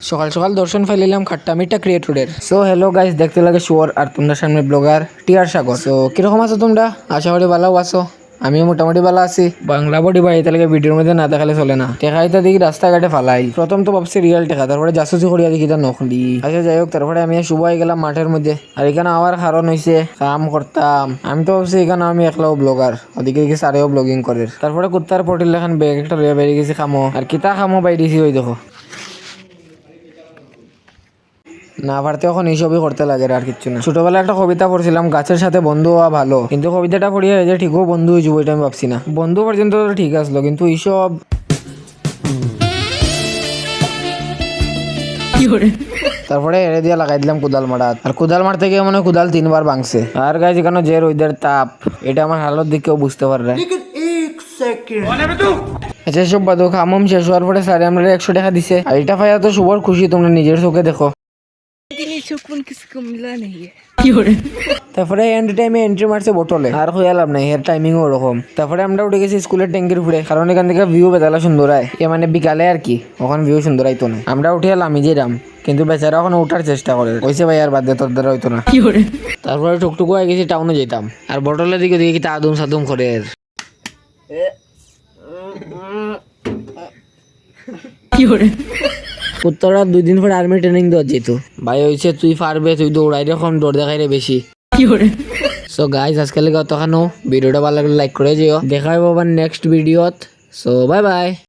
সকাল সকাল দর্শন ফাইলাম খাট্টামিটা ক্রিয়েটরের। সো হ্যালো গাইস, দেখতে লাগে শুয়ার আর তোমরা সামনে ব্লগার টিআর সাগর। সো কিরকম আছো তোমরা? আশা করি ভালো আছো। আমিও মোটামুটি ভালো আছি। বাংলা বডি ভাই তাহলে ভিডিওর মধ্যে না দেখালে চলে না। টেকাইতা দেখি রাস্তাঘাটে ফালাই, প্রথম তো ভাবছি রিয়াল টেকা, তারপরে জাসুসি করিয়া দেখি তা নকলি। আচ্ছা যাই হোক, তারপরে আমি শুভ হয়ে গেলাম মাঠের মধ্যে। আর এখানে আমার কারণ হয়েছে কাম করতাম, আমি তো ভাবছি এখানে আমি একলাও ব্লগার, ওদিকে দেখি সারেও ব্লগিং করে। তারপরে কুত্তার পটিল লেখান ব্যাগ একটা লইয়া বেরিয়ে গেছি খামো। আর কিতা খামো বাইরেছি ওই দেখো। না পারতে এখন এইসবই করতে লাগে আর কিচ্ছু না। ছোটবেলায় একটা কবিতা পড়ছিলাম, গাছের সাথে বন্ধু হওয়া ভালো, কিন্তু কবিতাটা পড়িয়ে যে ঠিকও বন্ধু হয়ে যাবো এটা আমি ভাবছি না। বন্ধু পর্যন্ত তো ঠিক আসলো, কিন্তু এইসব তারপরে এড়ে দিয়া লাগাই দিলাম কুদাল মারাত। আর কুদাল মারতে গিয়ে মনে হয় কুদাল 3 বার ভাঙছে। আর গাছ এখানে যে রোদের তাপ, এটা আমার হালত দিকেও বুঝতে পারবে। আচ্ছা সব বাদো, খামম শেষ হওয়ার পরে স্যার আমরা 100 টাকা দিছে। আর এটা পাইয়া তো শুভর খুশি, তোমরা নিজের চোখে দেখো। তারপরে এন্ড টাইমে এন্ট্রি মারছে বোতলে, আর হইয়া লাভ নাই, এর টাইমিংও ওরকম। তারপরে আমরা উঠে গেছি স্কুলের ট্যাঙ্কির উপরে, কারণ এখান থেকে ভিউ বেতালা সুন্দর হয়। এ মানে বিকালে আর কি, ওখানে ভিউ সুন্দর আইতো না। আমরা উঠে এলাম ইজেরাম, কিন্তু বেচারা এখন উঠার চেষ্টা করে, কইছে ভাই আর বাদ দে, তোর দ্বারা হইতো না। তারপরে টুকটুকু হয়ে গেছি, টাউনে যেতাম। আর বোতলের দিকে দেখি কি আদুম সাদুম করে। কুত্তারা 2 দিন পরে আর্মি ট্রেনিং দেওয়া যেত। ভাই হয়েছে তুই পারবে, তুই দৌড়াই রকম দৌড় দেখাই রে বেশি। সো গাইস আজকে লেগে অতখানো, ভিডিওটা ভালো লাগলে লাইক করে যেও। দেখা হবে আবার নেক্সট ভিডিওত। So bye by.